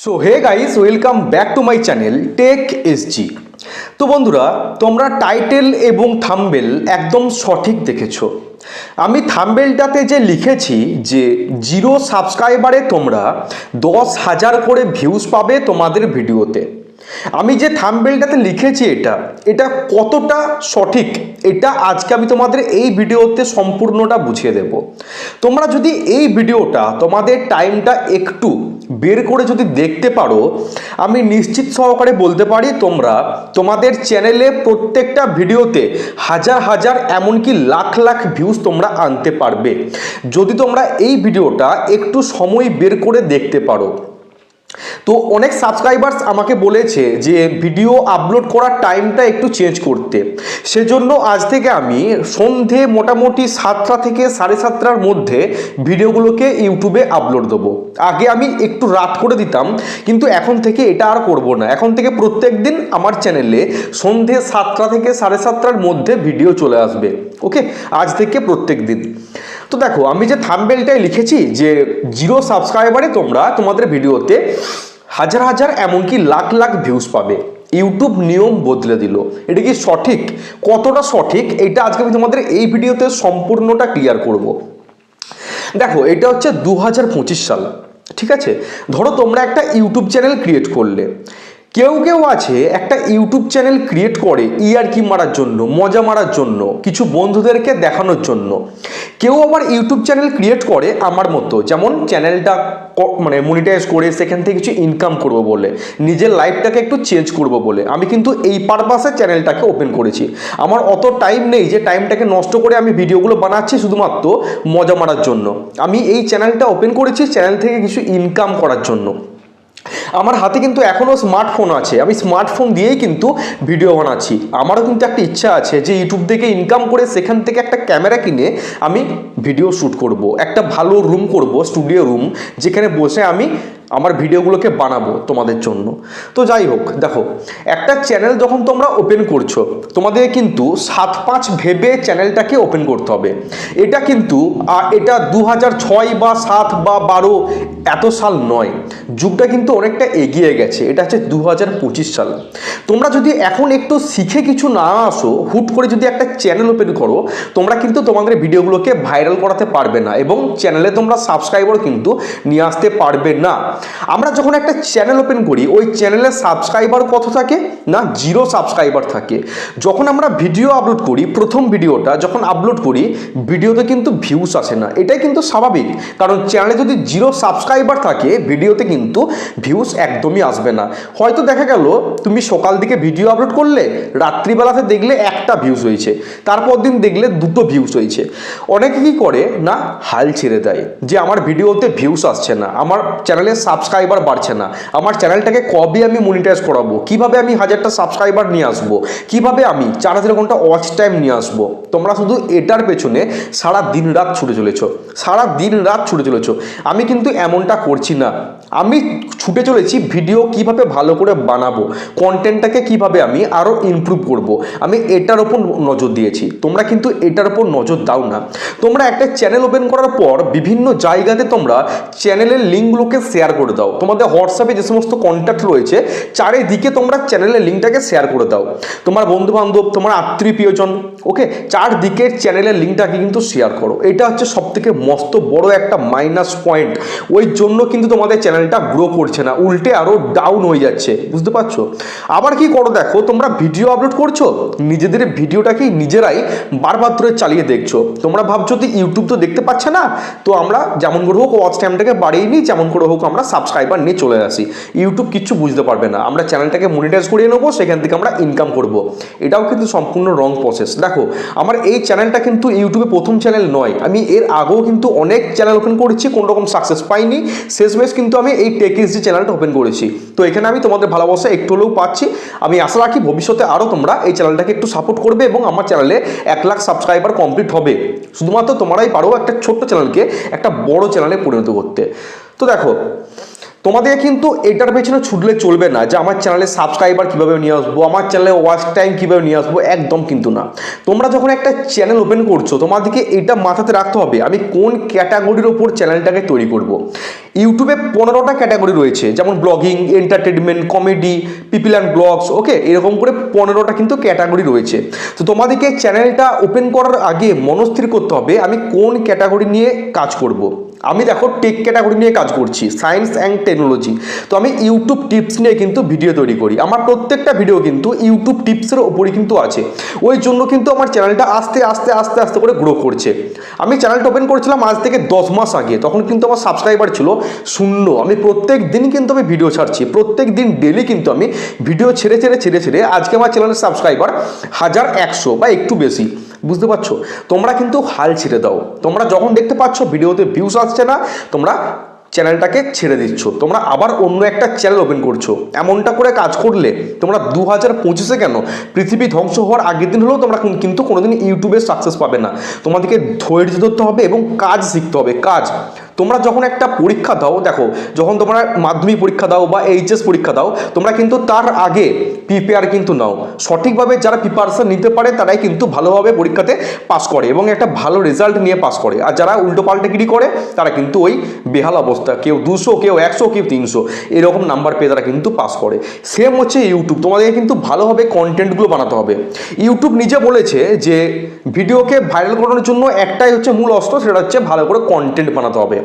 So hey guys welcome back to my channel tech SG. तो बंधुरा তোমরা title এবং থাম্বনেল একদম সঠিক দেখেছো। আমি থাম্বনেলটাতে যে লিখেছি যে 0 সাবস্ক্রাইবারে তোমরা 10,000 করে ভিউজ পাবে তোমাদের ভিডিওতে। আমি যে থাম্বনেলটাতে লিখেছি এটা কতটা সঠিক এটা আজকে আমি তোমাদের এই ভিডিওতে সম্পূর্ণটা বুঝিয়ে দেব। তোমরা যদি এই ভিডিওটা তোমাদের টাইমটা একটু বের করে যদি দেখতে পারো, আমি নিশ্চিত সহকারে বলতে পারি তোমরা তোমাদের চ্যানেলে প্রত্যেকটা ভিডিওতে হাজার হাজার এমনকি লাখ লাখ ভিউজ তোমরা আনতে পারবে যদি তোমরা এই ভিডিওটা একটু সময় বের করে দেখতে পারো। তো অনেক সাবস্ক্রাইবার্স আমাকে বলেছে যে ভিডিও আপলোড করার টাইমটা একটু চেঞ্জ করতে, সেজন্য আজ থেকে আমি সন্ধে মোটামুটি 7টা থেকে 7:30টার মধ্যে ভিডিওগুলোকে ইউটিউবে আপলোড দেবো। আগে আমি একটু রাত করে দিতাম, কিন্তু এখন থেকে এটা আর করব না। এখন থেকে প্রত্যেক দিন আমার চ্যানেলে সন্ধে 7টা থেকে 7:30টার মধ্যে ভিডিও চলে আসবে। ওকে, আজ থেকে প্রত্যেক দিন। তো দেখো আমি যে থাম্বনেলটাই লিখেছি যে 0 সাবস্ক্রাইবারে তোমরা তোমাদের ভিডিওতে হাজার হাজার এমনকি লাখ লাখ ভিউজ পাবে। ইউটিউব নিয়ম বদলে দিল। এটা কি সঠিক? কতটা সঠিক এটা আজকে আমি তোমাদের এই ভিডিওতে সম্পূর্ণটা ক্লিয়ার করব। দেখো এটা হচ্ছে 2025 সাল, ঠিক আছে? ধরো তোমরা একটা ইউটিউব চ্যানেল ক্রিয়েট করলে। কেউ আছে একটা ইউটিউব চ্যানেল ক্রিয়েট করে ইয়ারকি মারার জন্য, মজা মারার জন্য, কিছু বন্ধুদেরকে দেখানোর জন্য। কেউ আবার ইউটিউব চ্যানেল ক্রিয়েট করে আমার মতো, যেমন চ্যানেলটা মানে মনিটাইজ করে সেখান থেকে কিছু ইনকাম করব বলে, নিজের লাইফটাকে একটু চেঞ্জ করব বলে। আমি কিন্তু এই পারপাসে চ্যানেলটাকে ওপেন করেছি। আমার অত টাইম নেই যে টাইমটাকে নষ্ট করে আমি ভিডিওগুলো বানাচ্ছি শুধুমাত্র মজা মারার জন্য। আমি এই চ্যানেলটা ওপেন করেছি চ্যানেল থেকে কিছু ইনকাম করার জন্য। আমার হাতে কিন্তু এখনও স্মার্টফোন আছে, আমি স্মার্টফোন দিয়েই কিন্তু ভিডিও বানাচ্ছি। আমারও কিন্তু একটা ইচ্ছা আছে যে ইউটিউব থেকে ইনকাম করে সেখান থেকে একটা ক্যামেরা কিনে আমি ভিডিও শ্যুট করব, একটা ভালো রুম করব, স্টুডিও রুম, যেখানে বসে আমি আমার ভিডিওগুলোকে বানাবো তোমাদের জন্য। তো যাই হোক, দেখো একটা চ্যানেল যখন তোমরা ওপেন করছো তোমাদের কিন্তু 7-5 ভেবে চ্যানেলটাকে ওপেন করতে হবে। এটা কিন্তু এটা 2006 বা 7 বা 12 এত সাল নয়, যুগটা কিন্তু অনেকটা এগিয়ে গেছে। এটা হচ্ছে 2025 সাল। তোমরা যদি এখন একটু শিখে কিছু না আসো, হুট করে যদি একটা চ্যানেল ওপেন করো, তোমরা কিন্তু তোমাদের ভিডিওগুলোকে ভাইরাল করাতে পারবে না এবং চ্যানেলে তোমরা সাবস্ক্রাইবার কিন্তু নিয়ে আসতে পারবে না। আমরা যখন একটা চ্যানেল ওপেন করি ওই চ্যানেলে সাবস্ক্রাইবার কত থাকে না? 0 সাবস্ক্রাইবার থাকে। যখন আমরা ভিডিও আপলোড করি, প্রথম ভিডিওটা যখন আপলোড করি ভিডিওতে কিন্তু ভিউস আসে না। এটাই কিন্তু স্বাভাবিক, কারণ চ্যানেলে যদি 0 সাবস্ক্রাইবার থাকে ভিডিওতে কিন্তু ভিউস একদমই আসবে না। হয়তো দেখা গেল তুমি সকাল দিকে ভিডিও আপলোড করলে, রাত্রিবেলাতে দেখলে 1টা ভিউস হয়েছে, তারপর দিন দেখলে 2টো ভিউস হয়েছে। অনেকে কি করে না, হাল ছেড়ে দেয় যে আমার ভিডিওতে ভিউস আসছে না, আমার চ্যানেলে সাবস্ক্রাইবার বাড়ছে না, আমার চ্যানেলটাকে কবে আমি মনিটাইজ করাবো, কিভাবে আমি 1000টা সাবস্ক্রাইবার নিয়ে আসবো, কিভাবে আমি 4000 ঘন্টা ওয়াচ টাইম নিয়ে আসবো। তোমরা শুধু এটার পেছনে সারা দিন রাত ছুটে চলেছো, সারা দিন রাত ছুটে চলেছো। আমি কিন্তু এমনটা করছি না, আমি ছুটে চলেছি ভিডিও কিভাবে ভালো করে বানাবো, কন্টেন্টটাকে কিভাবে আমি আরও ইমপ্রুভ করব। আমি এটার ওপর নজর দিয়েছি। তোমরা কিন্তু এটার ওপর নজর দাও না। তোমরা একটা চ্যানেল ওপেন করার পর বিভিন্ন জায়গাতে তোমরা চ্যানেলের লিঙ্কগুলোকে শেয়ার করে দাও। তোমাদের হোয়াটসঅ্যাপে যে সমস্ত কন্ট্যাক্ট রয়েছে চারিদিকে তোমরা চ্যানেলের লিঙ্কটাকে শেয়ার করে দাও। তোমার বন্ধু বান্ধব, তোমার আত্মীয় প্রিয়জন, ওকে, চারদিকের চ্যানেলের লিঙ্কটাকে কিন্তু শেয়ার করো। এটা হচ্ছে সবথেকে মস্ত বড় একটা মাইনাস পয়েন্ট। ওই জন্য কিন্তু তোমাদের চ্যানেলটা গ্রো করছে না, উল্টে আরও ডাউন হয়ে যাচ্ছে, বুঝতে পারছো? আবার কি করো দেখো, তোমরা ভিডিও আপলোড করছো, নিজেদের ভিডিওটাকেই নিজেরাই বারবার ধরে চালিয়ে দেখছো। তোমরা ভাবছো যে ইউটিউব তো দেখতে পাচ্ছে না, তো আমরা যেমন করে হোক ওয়াচ টাইমটাকে বাড়িয়ে নিই, যেমন করে হোক আমরা সাবস্ক্রাইবার নিয়ে চলে আসি। ইউটিউব কিচ্ছু বুঝতে পারবে না, আমরা চ্যানেলটাকে মনিটাইজ করিয়ে নেবো, সেখান থেকে আমরা ইনকাম করব। এটাও কিন্তু সম্পূর্ণ রং প্রসেস। দেখো আমার এই চ্যানেলটা কিন্তু ইউটিউবে প্রথম চ্যানেল নয়, আমি এর আগেও কিন্তু অনেক চ্যানেল ওপেন করেছি, কোনো রকম সাকসেস পাইনি। শেষমেশ কিন্তু আমি এই টেক এসজি চ্যানেলটা ওপেন করেছি। তো এখানে আমি তোমাদের ভালোবাসা একটু হলেও পাচ্ছি। আমি আশা রাখি ভবিষ্যতে আরও তোমরা এই চ্যানেলটাকে একটু সাপোর্ট করবে এবং আমার চ্যানেলে 1 লাখ সাবস্ক্রাইবার কমপ্লিট হবে। শুধুমাত্র তোমরাই পারো একটা ছোট্ট চ্যানেলকে একটা বড় চ্যানেলে পরিণত করতে। তো দেখো তোমাদের কিন্তু এটার পেছনে ছুটলে চলবে না যে আমার চ্যানেলে সাবস্ক্রাইবার কীভাবে নিয়ে আসবো, আমার চ্যানেলে ওয়াচ টাইম কীভাবে নিয়ে আসবো, একদম কিন্তু না। তোমরা যখন একটা চ্যানেল ওপেন করছো তোমাদেরকে এটা মাথাতে রাখতে হবে আমি কোন ক্যাটাগরির ওপর চ্যানেলটাকে তৈরি করব। ইউটিউবে 15টা ক্যাটাগরি রয়েছে, যেমন blogging, entertainment, comedy, people and blogs, okay, এরকম করে 15টা কিন্তু ক্যাটাগরি রয়েছে। তো তোমাদেরকে চ্যানেলটা ওপেন করার আগে মনস্থির করতে হবে আমি কোন ক্যাটাগরি নিয়ে কাজ করব। আমি দেখো টেক ক্যাটাগরি নিয়ে কাজ করছি, সায়েন্স অ্যান্ড টেকনোলজি। তো আমি ইউটিউব টিপস নিয়ে কিন্তু ভিডিও তৈরি করি, আমার প্রত্যেকটা ভিডিও কিন্তু ইউটিউব টিপসের ওপরই কিন্তু আছে। ওই জন্য কিন্তু আমার চ্যানেলটা আস্তে আস্তে আস্তে আস্তে করে গ্রো করছে। আমি চ্যানেলটা ওপেন করেছিলাম আজ থেকে 10 মাস আগে, তখন কিন্তু আমার সাবস্ক্রাইবার ছিল 0। আমি প্রত্যেক দিন কিন্তু আমি ভিডিও ছাড়ছি, প্রত্যেক দিন ডেলি কিন্তু আমি ভিডিও ছেড়ে আজকে আমার চ্যানেলের সাবস্ক্রাইবার 1100 বা একটু বেশি। বুঝতে পারছো? তোমরা কিন্তু হাল ছেড়ে দাও। তোমরা যখন দেখতে পাচ্ছ ভিডিওতে ভিউজ আসছে না, তোমরা চ্যানেলটাকে ছেড়ে দিচ্ছ, তোমরা আবার অন্য একটা চ্যানেল ওপেন করছো। এমনটা করে কাজ করলে তোমরা 2025-এ কেন, পৃথিবী ধ্বংস হওয়ার আগের দিন হলেও তোমরা কিন্তু কোনোদিন ইউটিউবে সাকসেস পাবে না। তোমাদেরকে ধৈর্য ধরতে হবে এবং কাজ শিখতে হবে, কাজ। তোমরা যখন একটা পরীক্ষা দাও, দেখো যখন তোমরা মাধ্যমিক পরীক্ষা দাও বা এইচএস পরীক্ষা দাও, তোমরা কিন্তু তার আগে প্রিপেয়ার কিন্তু নাও। সঠিকভাবে যারা প্রিপারেশন নিতে পারে তারাই কিন্তু ভালোভাবে পরীক্ষাতে পাস করে এবং একটা ভালো রেজাল্ট নিয়ে পাস করে। আর যারা উল্টো পাল্টাগিরি করে তারা কিন্তু ওই বেহাল অবস্থা, কেউ 200, কেউ 100, কেউ 300 এরকম নাম্বার পেয়ে তারা কিন্তু পাস করে। সেম হচ্ছে ইউটিউব, তোমাদেরকে কিন্তু ভালোভাবে কন্টেন্টগুলো বানাতে হবে। ইউটিউব নিজে বলেছে যে ভিডিওকে ভাইরাল করানোর জন্য একটাই হচ্ছে মূল অস্ত্র, সেটা হচ্ছে ভালো করে কন্টেন্ট বানাতে হবে।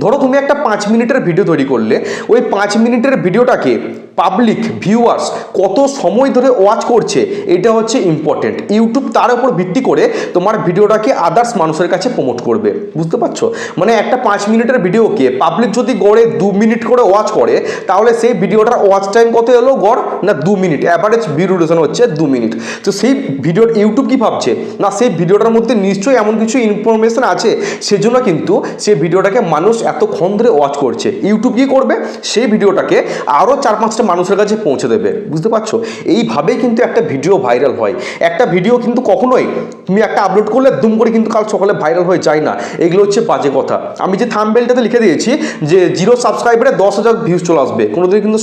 ধরো তুমি একটা 5 মিনিটের ভিডিও তৈরি করলে, ওই 5 মিনিটের ভিডিওটাকে পাবলিক ভিউয়ার্স কত সময় ধরে ওয়াচ করছে এটা হচ্ছে ইম্পর্টেন্ট। ইউটিউব তার উপর ভিত্তি করে তোমার ভিডিওটাকে আদার্স মানুষের কাছে প্রমোট করবে। বুঝতে পারছো? মানে একটা 5 মিনিটের ভিডিওকে পাবলিক যদি গড়ে 2 মিনিট করে ওয়াচ করে, তাহলে সেই ভিডিওটার ওয়াচ টাইম কত এলো গড় না 2 মিনিট, অ্যাভারেজ ভিউ ডিউরেশন হচ্ছে 2 মিনিট। তো সেই ভিডিওর ইউটিউব কি ভাবছে না সেই ভিডিওটার মধ্যে নিশ্চয়ই এমন কিছু ইনফরমেশন আছে, সেজন্য কিন্তু সেই ভিডিওটাকে মানুষ এতক্ষণ ধরে ওয়াচ করছে। ইউটিউব কি করবে, সেই ভিডিওটাকে আরও 4-5টা মানুষের কাছে পৌঁছে দেবে। বুঝতে পারছো? এইভাবেই কিন্তু একটা ভিডিও ভাইরাল হয়। একটা ভিডিও কিন্তু কখনোই তুমি একটা আপলোড করলে দুম করে কিন্তু কাল সকালে ভাইরাল হয়ে যায় না, এগুলো হচ্ছে বাজে কথা। আমি যে থাম্বনেলটাতে লিখে দিয়েছি যে 0 সাবস্ক্রাইবারে 10,000 ভিউজ চলে আসবে, কোনোদিন কিন্তু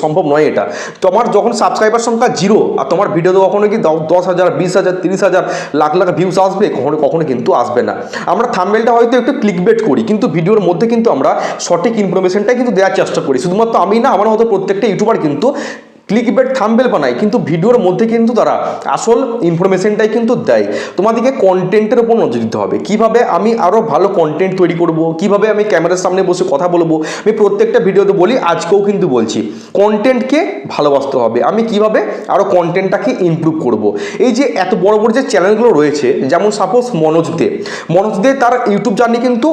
সম্ভব নয় এটা। তোমার যখন সাবস্ক্রাইবার সংখ্যা 0 আর তোমার ভিডিওতে কখনো কি 10,000, 20,000, 30,000, লাখ লাখ ভিউজ আসবে, কখনো কিন্তু আসবে না। আমরা থাম্বনেলটা হয়তো একটু ক্লিকবেট করি, কিন্তু ভিডিওর মধ্যে কিন্তু আমরা সঠিক ইনফরমেশনটাই কিন্তু দেওয়ার চেষ্টা করি। শুধুমাত্র আমি না, আমার মতো প্রত্যেকটা ইউটিউবার কিন্তু ক্লিকবেট থাম্বনেল বানায়, কিন্তু ভিডিওর মধ্যে কিন্তু তারা আসল ইনফরমেশনটাই কিন্তু দেয়। তোমাদেরকে কন্টেন্টের উপর নজর দিতে হবে, কিভাবে আমি আরও ভালো কন্টেন্ট তৈরি করব, কিভাবে আমি ক্যামেরার সামনে বসে কথা বলবো। আমি প্রত্যেকটা ভিডিওতে বলি, আজকেও কিন্তু বলছি, কন্টেন্টকে ভালোবাসতে হবে। আমি কিভাবে আরও কন্টেন্টটাকে ইমপ্রুভ করব। এই যে এত বড় বড় যে চ্যানেলগুলো রয়েছে, যেমন সাপোজ মনোজ দে তার ইউটিউব জার্নি কিন্তু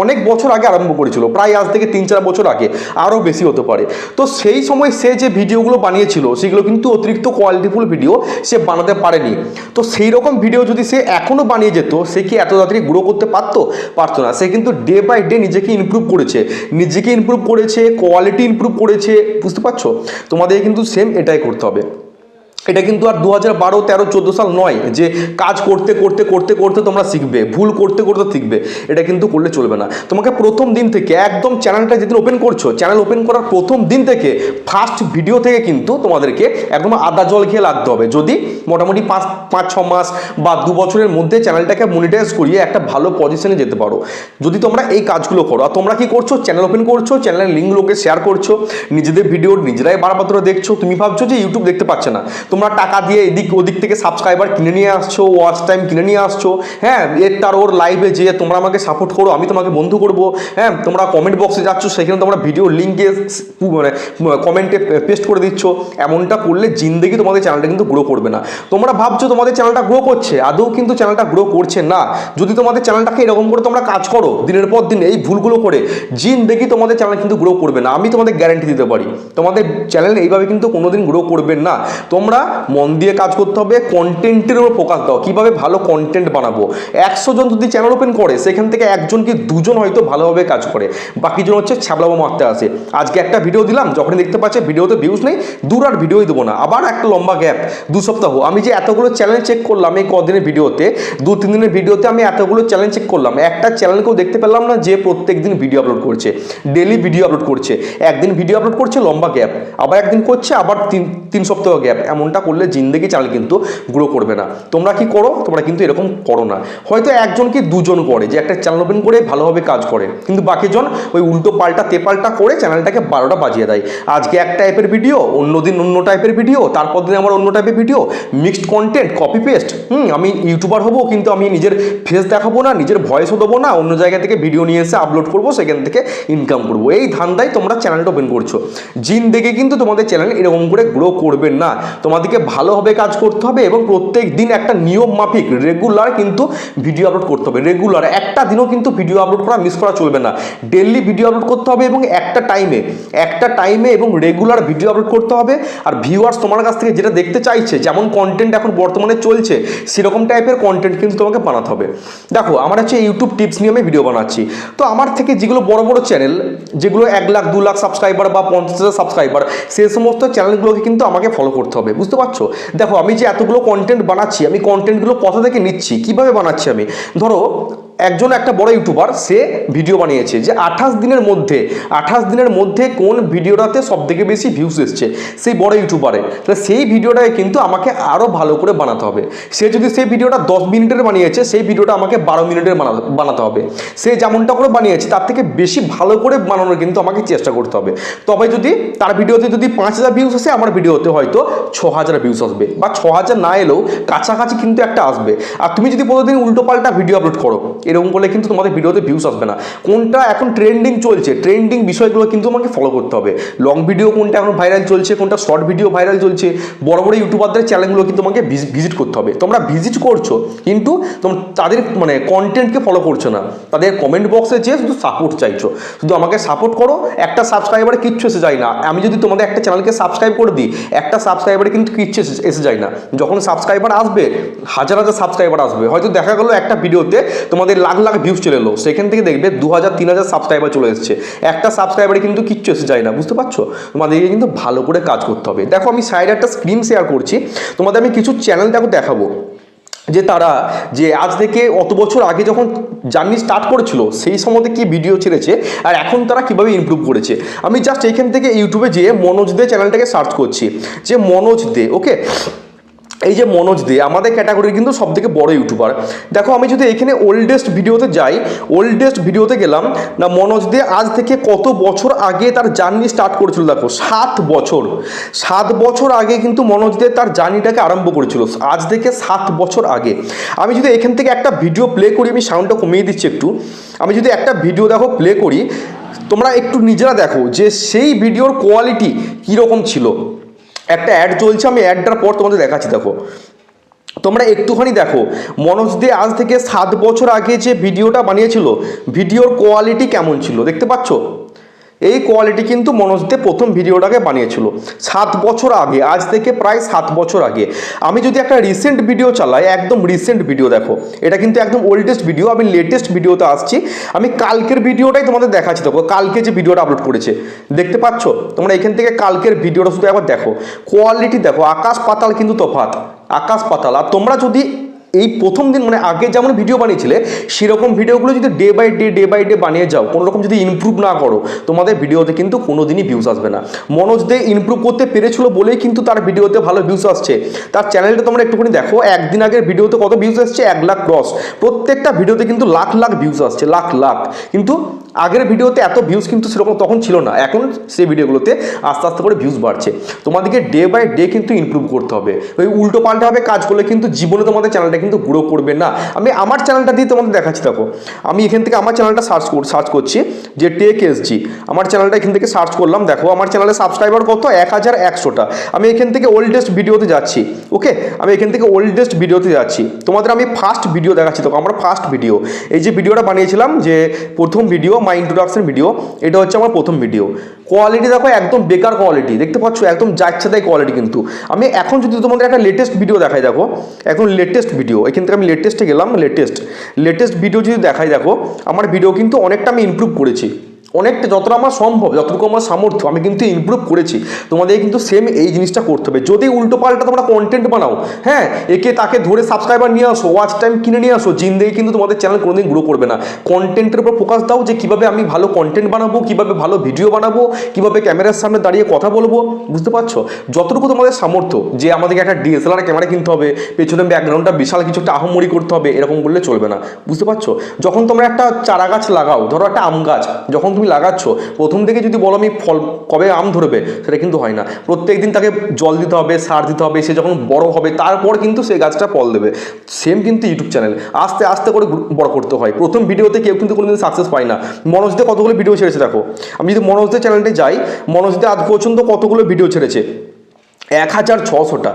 অনেক বছর আগে আরম্ভ করেছিল, প্রায় আজ থেকে 3-4 বছর আগে, আরও বেশি হতে পারে। তো সেই সময় সে যে ভিডিওগুলো বানিয়েছিল সেগুলো কিন্তু অতিরিক্ত কোয়ালিটিফুল ভিডিও সে বানাতে পারেনি। তো সেই রকম ভিডিও যদি সে এখনও বানিয়ে যেত, সে কি এত তাড়াতাড়ি গ্রো করতে পারতো না। সে কিন্তু ডে বাই ডে নিজেকে ইমপ্রুভ করেছে, কোয়ালিটি ইমপ্রুভ করেছে। বুঝতে পারছো? তোমাদের কিন্তু সেম এটাই করতে হবে। এটা কিন্তু আর 2012, 13, 14 সাল নয় যে কাজ করতে করতে করতে করতে তোমরা শিখবে, ভুল করতে করতে শিখবে, এটা কিন্তু করলে চলবে না। তোমাকে প্রথম দিন থেকে একদম চ্যানেলটা যেদিন ওপেন করছো, চ্যানেল ওপেন করার প্রথম দিন থেকে ফার্স্ট ভিডিও থেকে কিন্তু তোমাদেরকে একদম আদা জল খেয়ে লাগতে হবে। যদি মোটামুটি 5-6 মাস বা 2 বছরের মধ্যে চ্যানেলটাকে মনিটাইজ করিয়ে একটা ভালো পজিশনে যেতে পারো, যদি তোমরা এই কাজগুলো করো। আর তোমরা কি করছো, চ্যানেল ওপেন করছো, চ্যানেলের লিঙ্কগুলোকে শেয়ার করছো, নিজেদের ভিডিও নিজেরাই বারবার ধরে দেখছো। তুমি ভাবছো যে ইউটিউব দেখতে পাচ্ছে না, তোমরা টাকা দিয়ে এদিক ওদিক থেকে সাবস্ক্রাইবার কিনে নিয়ে আসছো, ওয়াচ টাইম কিনে নিয়ে আসছো। হ্যাঁ, ওর লাইভে যে তোমরা আমাকে সাপোর্ট করো, আমি তোমাকে বন্ধু করবো। হ্যাঁ, তোমরা কমেন্ট বক্সে যাচ্ছ, সেখানে তোমরা ভিডিও লিঙ্কে মানে কমেন্টে পেস্ট করে দিচ্ছ। এমনটা করলে জিন্দেগি তোমাদের চ্যানেলটা কিন্তু গ্রো করবে না। তোমরা ভাবছো তোমাদের চ্যানেলটা গ্রো করছে, আদৌ কিন্তু চ্যানেলটা গ্রো করছে না। যদি তোমাদের চ্যানেলটাকে এরকম করে তোমরা কাজ করো দিনের পর দিন এই ভুলগুলো করে, জিন্দেগি তোমাদের চ্যানেল কিন্তু গ্রো করবে না। আমি তোমাদের গ্যারান্টি দিতে পারি, তোমাদের চ্যানেল এইভাবে কিন্তু কোনোদিন গ্রো করবে না। তোমরা মন দিয়ে কাজ করতে হবে, কন্টেন্টের উপর ফোকাস দাও, কীভাবে ভালো কন্টেন্ট বানাবো। 100 জন যদি চ্যানেল ওপেন করে সেখান থেকে একজন কি দুজন হয়তো ভালোভাবে কাজ করে, বাকিজন হচ্ছে ছ্যাবলাবো মারতে আসে। আজকে একটা ভিডিও দিলাম, যখন দেখতে পাচ্ছে ভিডিওতে ভিউজ নেই, দূর আর ভিডিওই দেবো না, আবার একটা লম্বা গ্যাপ 2 সপ্তাহ। আমি যে এতগুলো চ্যানেল চেক করলাম এই কদিনের ভিডিওতে, 2-3 দিনের ভিডিওতে আমি এতগুলো চ্যানেল চেক করলাম, একটা চ্যানেলকেও দেখতে পেলাম না যে প্রত্যেক দিন ভিডিও আপলোড করছে, ডেলি ভিডিও আপলোড করছে। একদিন ভিডিও আপলোড করছে লম্বা গ্যাপ, আবার একদিন করছে, আবার 3 সপ্তাহ গ্যাপ। এমনটা করলে জিন্দেগি চ্যানেল কিন্তু গ্রো করবে না। তোমরা কি করো? তোমরা কিন্তু এরকম করো না। হয়তো একজন কি দুজন করে যে একটা চ্যানেল ওপেন করে ভালোভাবে কাজ করে, কিন্তু বাকিজন ওই উল্টো পাল্টা তেপাল্টা করে চ্যানেলটাকে 12টা বাজিয়ে দেয়। আজকে এক টাইপের ভিডিও, অন্যদিন অন্য টাইপের ভিডিও, তারপর দিন আবার অন্য টাইপের video, mixed content, copy paste. আমি ইউটিউবার হবো কিন্তু আমি নিজের ফেস দেখাবো না, নিজের ভয়েসও দেবো না, অন্য জায়গা থেকে ভিডিও নিয়ে এসে আপলোড করবো, সেখান থেকে ইনকাম করবো। এই ধান্দায় তোমরা চ্যানেলটা ওপেন করছো। জিন্দেগি কিন্তু তোমাদের চ্যানেল এরকম করে গ্রো করবে না। তোমাদেরকে ভালোভাবে কাজ করতে হবে এবং প্রত্যেক দিন একটা নিয়ম মাফিক রেগুলার কিন্তু ভিডিও আপলোড করতে হবে। রেগুলার একটা দিনও কিন্তু ভিডিও আপলোড করা মিস করা চলবে না। ডেইলি ভিডিও আপলোড করতে হবে এবং একটা টাইমে এবং রেগুলার ভিডিও আপলোড করতে হবে। আর ভিউয়ার্স তোমার কাছ থেকে যেটা দেখতে চাইছে, যেমন কন্টেন্ট এখন বর্তমানে চলছে সেরকম টাইপের কন্টেন্ট কিন্তু তোমাকে বানাতে হবে। দেখো আমার হচ্ছে ইউটিউব টিপস নিয়ে আমি ভিডিও বানাচ্ছি, তো আমার থেকে যেগুলো বড় বড় চ্যানেল, যেগুলো 1 লাখ 2 লাখ সাবস্ক্রাইবার বা 50,000 সাবস্ক্রাইবার, সেই সমস্ত চ্যানেলগুলোকে কিন্তু আমাকে ফলো করতে হবে। বুঝতে পারছো? দেখো আমি যে এতগুলো কন্টেন্ট বানাচ্ছি, আমি কন্টেন্টগুলো কোথা থেকে নিচ্ছি, কিভাবে বানাচ্ছি। আমি ধরো একটা বড় ইউটিউবার, সে ভিডিও বানিয়েছে যে 28 দিনের মধ্যে কোন ভিডিওটাতে সব থেকে বেশি ভিউজ এসছে সেই বড় ইউটিউবারে, তাহলে সেই ভিডিওটাকে কিন্তু আমাকে আরও ভালো করে বানাতে হবে। সে যদি সেই ভিডিওটা 10 মিনিটের বানিয়েছে, সেই ভিডিওটা আমাকে 12 মিনিটের বানাতে হবে। সে যেমনটা করে বানিয়েছে তার থেকে বেশি ভালো করে বানানোর কিন্তু আমাকে চেষ্টা করতে হবে। তবে যদি তার ভিডিওতে যদি 5000 ভিউজ আসে, আমার ভিডিওতে হয়তো 6000 ভিউজ আসবে, বা 6000 না এলেও কাছাকাছি কিন্তু একটা আসবে। আর তুমি যদি প্রতিদিন উল্টো পাল্টা ভিডিও আপলোড করো, এরকম বলে কিন্তু তোমাদের ভিডিওতে ভিউজ আসবে না। কোনটা এখন ট্রেন্ডিং চলছে, ট্রেন্ডিং বিষয়গুলো কিন্তু আমাকে ফলো করতে হবে। লং ভিডিও কোনটা এখন ভাইরাল চলছে, কোনটা শর্ট ভিডিও ভাইরাল চলছে, বড় বড় ইউটিউবারদের চ্যানেলগুলো কিন্তু তোমাকে ভিজিট করতে হবে। তোমরা ভিজিট করছো কিন্তু তোমরা তাদের কন্টেন্টকে ফলো করছো না, তাদের কমেন্ট বক্সে যেয়ে শুধু সাপোর্ট চাইছো। শুধু আমাকে সাপোর্ট করো, একটা সাবস্ক্রাইবারে কিচ্ছু এসে যায় না। আমি যদি তোমাদের একটা চ্যানেলকে সাবস্ক্রাইব করে দিই, একটা সাবস্ক্রাইবারে কিন্তু কিচ্ছু এসে যায় না। যখন সাবস্ক্রাইবার আসবে, হাজার সাবস্ক্রাইবার আসবে, হয়তো দেখা গেলো একটা ভিডিওতে তোমাদের লাখ লাখ ভিউজ চলে এলো, সেখান থেকে দেখবে 2000-3000 সাবস্ক্রাইবার চলে এসেছে। একটা সাবস্ক্রাইবারে কিন্তু কিচ্ছু এসে যায় না। বুঝতে পারছো? তোমাদেরকে কিন্তু ভালো করে কাজ করতে হবে। দেখো আমি সাইডে একটা স্ক্রিন শেয়ার করছি, তোমাদের আমি কিছু চ্যানেল দেখাবো যে তারা যে আজ থেকে অত বছর আগে যখন জার্নি স্টার্ট করেছিল সেই সময়তে কি ভিডিও ছেড়েছে আর এখন তারা কিভাবে ইমপ্রুভ করেছে। আমি জাস্ট এইখান থেকে ইউটিউবে যেয়ে মনোজ দে চ্যানেলটাকে সার্চ করছি, যে মনোজ দে। ওকে, এই যে মনোজ দে আমাদের ক্যাটাগরির কিন্তু সব থেকে বড় ইউটিউবার। দেখো আমি যদি এখানে ওল্ডেস্ট ভিডিওতে যাই, ওল্ডেস্ট ভিডিওতে গেলাম না, মনোজ দে আজ থেকে কত বছর আগে তার জার্নি স্টার্ট করেছিল। দেখো 7 বছর আগে কিন্তু মনোজ দে তার জার্নিটাকে আরম্ভ করেছিল, আজ থেকে 7 বছর আগে। আমি যদি এখান থেকে একটা ভিডিও প্লে করি, আমি সাউন্ডটা কমিয়ে দিচ্ছি একটু, আমি যদি একটা ভিডিও দেখো প্লে করি, তোমরা একটু নিজেরা দেখো যে সেই ভিডিওর কোয়ালিটি কীরকম ছিল। একটা অ্যাড চলছে, আমি অ্যাডটার পর তোমাদের দেখাচ্ছি। দেখো তোমরা একটুখানি দেখো মনোজ দে আজ থেকে 7 বছর আগে যে ভিডিওটা বানিয়েছিল, ভিডিওর কোয়ালিটি কেমন ছিল দেখতে পাচ্ছ। এই কোয়ালিটি কিন্তু মনোজ দে প্রথম ভিডিওটাকে বানিয়েছিল 7 বছর আগে, আজ থেকে প্রায় 7 বছর আগে। আমি যদি একটা রিসেন্ট ভিডিও চালাই, একদম রিসেন্ট ভিডিও, দেখো এটা কিন্তু একদম ওল্ডেস্ট ভিডিও, আমি লেটেস্ট ভিডিওতে আসছি। আমি কালকের ভিডিওটাই তোমাদের দেখাচ্ছি। দেখো কালকে যে ভিডিওটা আপলোড করেছে দেখতে পাচ্ছ তোমরা, এখান থেকে কালকের ভিডিওটা শুধু একবার দেখো, কোয়ালিটি দেখো, আকাশ পাতাল কিন্তু তফাৎ, আকাশ পাতাল। আর তোমরা যদি এই প্রথম দিন আগে যেমন ভিডিও বানিয়েছিলে সেরকম ভিডিওগুলো যদি ডে বাই ডে বানিয়ে যাও, কোনো রকম যদি ইমপ্রুভ না করো, তোমাদের ভিডিওতে কিন্তু কোনো দিনই ভিউজ আসবে না। মনোজ দে ইমপ্রুভ করতে পেরেছিল বলেই কিন্তু তার ভিডিওতে ভালো ভিউজ আসছে। তার চ্যানেলটা তোমরা একটুখানি দেখো, একদিন আগের ভিডিওতে কত ভিউজ আসছে, 1 লাখ ক্রস। প্রত্যেকটা ভিডিওতে কিন্তু লাখ লাখ ভিউজ আসছে, লাখ। কিন্তু আগের ভিডিওতে এত ভিউজ কিন্তু সেরকম তখন ছিল না, এখন সেই ভিডিওগুলোতে আস্তে আস্তে করে ভিউজ বাড়ছে। তোমাদেরকে ডে বাই ডে কিন্তু ইমপ্রুভ করতে হবে। ওই উল্টো পাল্টাভাবে কাজ করলে কিন্তু জীবনে তোমাদের চ্যানেলটা কিন্তু গ্রো করবে না। আমি আমার চ্যানেলটা দিয়ে তোমাদের দেখাচ্ছি। দেখো আমি এখান থেকে আমার চ্যানেলটা সার্চ করছি, যে টেক এসজি, আমার চ্যানেলটা এখান থেকে সার্চ করলাম। দেখো আমার চ্যানেলে সাবস্ক্রাইবার কত, 1100টা। আমি এখান থেকে ওল্ডেস্ট ভিডিওতে যাচ্ছি। ওকে, আমি এখান থেকে ওল্ডেস্ট ভিডিওতে যাচ্ছি, তোমাদের আমি ফার্স্ট ভিডিও দেখাচ্ছি। দেখো আমার ফার্স্ট ভিডিও, এই যে ভিডিওটা বানিয়েছিলাম, যে প্রথম ভিডিও মাই ইন্ট্রোডাকশন ভিডিও, এটা হচ্ছে আমার প্রথম ভিডিও। কোয়ালিটি দেখো একদম বেকার কোয়ালিটি, দেখতে পাচ্ছ একদম যাচ্ছে তাই কোয়ালিটি। কিন্তু আমি এখন যদি তোমাদের একটা লেটেস্ট ভিডিও দেখাই, দেখো একদম লেটেস্ট ভিডিও, এখান থেকে আমি লেটেস্টে গেলাম, লেটেস্ট ভিডিও যদি দেখাই, দেখো আমার ভিডিও কিন্তু অনেকটা আমি ইমপ্রুভ করেছি, অনেকটা যতটা আমার সম্ভব, যতটুকু আমার সামর্থ্য আমি কিন্তু ইমপ্রুভ করেছি। তোমাদের কিন্তু সেম এই জিনিসটা করতে হবে। যদি উল্টো পাল্টা তোমরা কন্টেন্ট বানাও, হ্যাঁ, একে তাকে ধরে সাবস্ক্রাইবার নিয়ে আসো, ওয়াচ টাইম কিনে নিয়ে আসো, জিন্দেগি কিন্তু তোমাদের চ্যানেল কোনোদিন গ্রো করবে না। কন্টেন্টের উপর ফোকাস দাও, যে কীভাবে আমি ভালো কন্টেন্ট বানাবো, কীভাবে ভালো ভিডিও বানাবো, কীভাবে ক্যামেরার সামনে দাঁড়িয়ে কথা বলবো, বুঝতে পারছো? যতটুকু তোমাদের সামর্থ্য, যে আমাদেরকে একটা ডিএসএলআর ক্যামেরা কিনতে হবে, পেছনে ব্যাকগ্রাউন্ডটা বিশাল কিছু একটা আহমরি করতে হবে, এরকম বললে চলবে না, বুঝতে পারছো? যখন তোমরা একটা চারা গাছ লাগাও, ধরো একটা আম গাছ যখন তুমি লাগাচ্ছ, প্রথম থেকে যদি বলো আমি ফল কবে আম ধরবে, সেটা কিন্তু হয় না। প্রত্যেক দিন তাকে জল দিতে হবে, সার দিতে হবে, সে যখন বড় হবে তারপর কিন্তু সেই গাছটা ফল দেবে। সেম কিন্তু ইউটিউব চ্যানেল আস্তে আস্তে করে বড় করতে হয়। প্রথম ভিডিওতে কেউ কিন্তু কোনোদিন সাকসেস পায় না। মনোজদে কতগুলো ভিডিও ছেড়েছে দেখো, আমি যদি মনোজদের চ্যানেলটা যাই, মনোজদে আজ পর্যন্ত কতগুলো ভিডিও ছেড়েছে, 1600টা,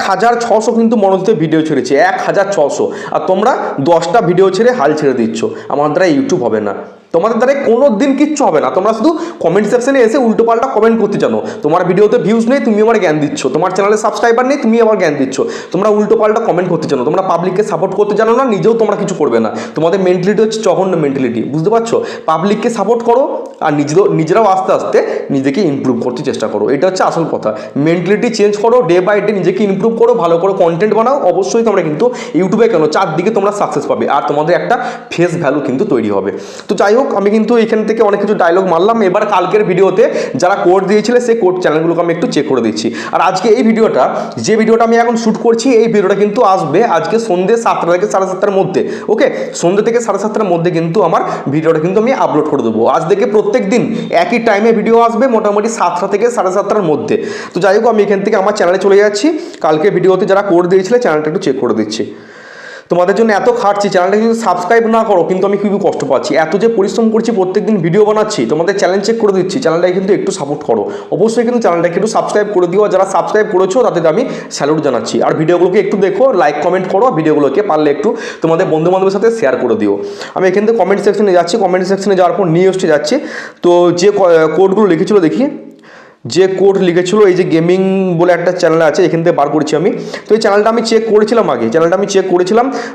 1600 কিন্তু মনোজদের ভিডিও ছেড়েছে, 1600। আর তোমরা 10টা ভিডিও ছেড়ে হাল ছেড়ে দিচ্ছ। আমার দ্বারা ইউটিউব হবে না, তোমাদের দ্বারা কোনো দিন কিচ্ছু হবে না। তোমরা শুধু কমেন্ট সেকশনে এসে উল্টোপাল্টা কমেন্ট করতে জানো। তোমার ভিডিওতে ভিউজ নেই, তুমি আমার জ্ঞান দিচ্ছ। তোমার চ্যানেলে সাবস্ক্রাইবার নেই, তুমি আমার জ্ঞান দিচ্ছ। তোমরা উল্টোপাল্টা কমেন্ট করতে জানো, তোমরা পাবলিককে সাপোর্ট করতে জানো না, নিজেও তোমরা কিছু করবে না। তোমাদের মেন্টালিটি হচ্ছে জঘন্য মেন্টালিটি, বুঝতে পারছো? পাবলিককে সাপোর্ট করো আর নিজেরাও আস্তে আস্তে নিজেকে ইমপ্রুভ করতে চেষ্টা করো, এটা হচ্ছে আসল কথা। মেন্টালিটি চেঞ্জ করো, ডে বাই ডে নিজেকে ইমপ্রুভ করো, ভালো করে কন্টেন্ট বানাও, অবশ্যই তোমরা কিন্তু ইউটিউবে কেন চারদিকে তোমরা সাকসেস পাবে, আর তোমাদের একটা ফেস ভ্যালু কিন্তু তৈরি হবে। তো যাই হোক, আমি কিন্তু এখান থেকে অনেক কিছু ডায়লগ মারলাম। এবার কালকের ভিডিওতে যারা কোড দিয়েছিলে সেই কোড চ্যানেলগুলোকে আমি একটু চেক করে দিচ্ছি। আর আজকে এই ভিডিওটা, যে ভিডিওটা আমি এখন শ্যুট করছি, এই ভিডিওটা কিন্তু আসবে আজকে সন্ধ্যে 7টা থেকে 7:30টার মধ্যে। ওকে, সন্ধ্যে থেকে 7:30টার মধ্যে কিন্তু আমার ভিডিওটা কিন্তু আমি আপলোড করে দেবো। আজ থেকে প্রত্যেক দিন একই টাইমে ভিডিও আসবে, মোটামুটি 7টা থেকে 7:30টার মধ্যে। তো যাই হোক, আমি এখান থেকে আমার চ্যানেলে চলে যাচ্ছি। কালকে ভিডিওতে যারা কোড দিয়েছিলে চ্যানেলটা একটু চেক করে দিচ্ছি। তোমাদের জন্য এত খাটছি, চ্যানেলটা যদি সাবস্ক্রাইব না করো কিন্তু আমি খুবই কষ্ট পাচ্ছি। এত যে পরিশ্রম করছি, প্রত্যেকদিন ভিডিও বানাচ্ছি, তোমাদের চ্যানেল চেক করে দিচ্ছি, চ্যানেলটাকে কিন্তু একটু সাপোর্ট করো। অবশ্যই কিন্তু চ্যানেলটাকে একটু সাবস্ক্রাইব করে দিও। যারা সাবস্ক্রাইব করেছো তাদের আমি স্যালুট জানাচ্ছি। আর ভিডিওগুলোকে একটু দেখো, লাইক কমেন্ট করো, ভিডিওগুলোকে পারলে একটু তোমাদের বন্ধুবান্ধবের সাথে শেয়ার করে দিও। আমি এখান থেকে কমেন্ট সেকশনে যাচ্ছি, কমেন্ট সেকশনে যাওয়ার পর নিউজটি যাচ্ছি। তো যে কোডগুলো লিখেছিল দেখি, যে কোড লিখেছিল, এই যে গেমিং বলে একটা চ্যানেল আছে, এখান থেকে বার করেছি আমি। তো এই চ্যানেলটা আমি চেক করেছিলাম আগে,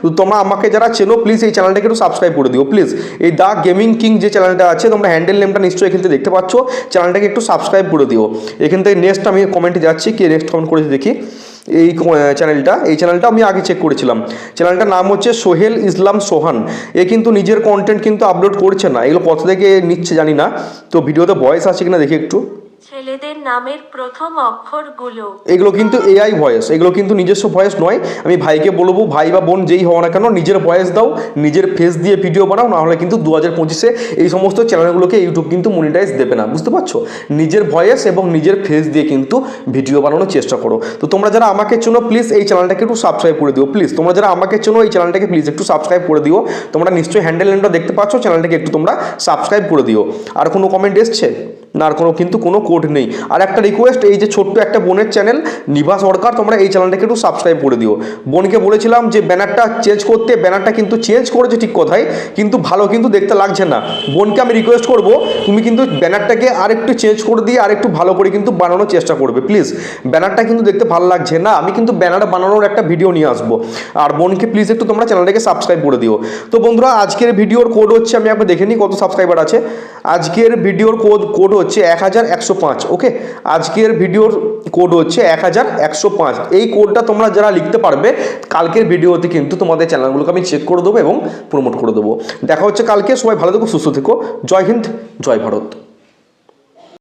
তো তোমরা আমাকে যারা চেনো প্লিজ এই চ্যানেলটাকে একটু সাবস্ক্রাইব করে দিও প্লিজ। এই দ্য গেমিং কিং যে চ্যানেলটা আছে, তোমরা হ্যান্ডেল নেমটা নিশ্চয়ই এখান থেকে দেখতে পাচ্ছ, চ্যানেলটাকে একটু সাবস্ক্রাইব করে দিও। এখান থেকে নেক্সট আমি কমেন্টে যাচ্ছি, কে নেক্সট কমেন্ট করেছি দেখি। এই চ্যানেলটা আমি আগে চেক করেছিলাম। চ্যানেলটার নাম হচ্ছে সোহেল ইসলাম সোহান। এ কিন্তু নিজের কন্টেন্ট কিন্তু আপলোড করছে না, এগুলো কোথা থেকে নিচ্ছে জানি না। তো ভিডিওতে ভয়েস আছে কিনা দেখি একটু। ছেলেদের নামের প্রথম অক্ষরগুলো, এগুলো কিন্তু এআই ভয়েস, এগুলো কিন্তু নিজস্ব ভয়েস নয়। আমি ভাইকে বলবো, ভাই বা বোন যেই হও না কেন, নিজের ভয়েস দাও, নিজের ফেস দিয়ে ভিডিও বানাও, না হলে কিন্তু 2025-এ এই সমস্ত চ্যানেলগুলোকে ইউটিউব কিন্তু মনিটাইজ দেবে না, বুঝতে পারছো? নিজের ভয়েস এবং নিজের ফেস দিয়ে কিন্তু ভিডিও বানানোর চেষ্টা করো। তো তোমরা যারা আমাকে চেনো প্লিজ এই চ্যানেলটাকে একটু সাবস্ক্রাইব করে দিও প্লিজ। তোমরা যারা আমাকে চেনো এই চ্যানেলটাকে প্লিজ একটু সাবস্ক্রাইব করে দিও। তোমরা নিশ্চয়ই হ্যান্ডেল নেমটা দেখতে পাচ্ছ, চ্যানেলটাকে একটু তোমরা সাবস্ক্রাইব করে দিও। আর কোনো কমেন্ট এসছে না? আর কোনো কোড নেই। আর একটা রিকোয়েস্ট, এই যে ছোট্ট একটা বোনের চ্যানেল নিভা সরকার, তোমরা এই চ্যানেলটাকে একটু সাবস্ক্রাইব করে দিও। বোনকে বলেছিলাম যে ব্যানারটা চেঞ্জ করতে, ব্যানারটা কিন্তু চেঞ্জ করেছে ঠিক কথাই, কিন্তু ভালো কিন্তু দেখতে লাগছে না। বোনকে আমি রিকোয়েস্ট করব, তুমি কিন্তু ব্যানারটাকে আর একটু চেঞ্জ করে দিয়ে আর একটু ভালো করে কিন্তু বানানোর চেষ্টা করবে প্লিজ। ব্যানারটা কিন্তু দেখতে ভালো লাগছে না, আমি কিন্তু ব্যানার বানানোর একটা ভিডিও নিয়ে আসবো। আর বোনকে প্লিজ একটু তোমরা চ্যানেলটাকে সাবস্ক্রাইব করে দিও। তো বন্ধুরা, আজকের ভিডিওর কোড হচ্ছে, আমি একবার দেখে নিই কত সাবস্ক্রাইবার আছে। আজকের ভিডিওর কোড হচ্ছে 1105। ওকে, আজকের ভিডিওর কোড হচ্ছে 1105। এই কোডটা তোমরা যারা লিখতে পারবে, কালকের ভিডিওতে কিন্তু তোমাদের চ্যানেলগুলোকে আমি চেক করে দেবো এবং প্রমোট করে দেবো। দেখা হচ্ছে কালকে। সবাই ভালো থেকো, সুস্থ থেকো। জয় হিন্দ, জয় ভারত।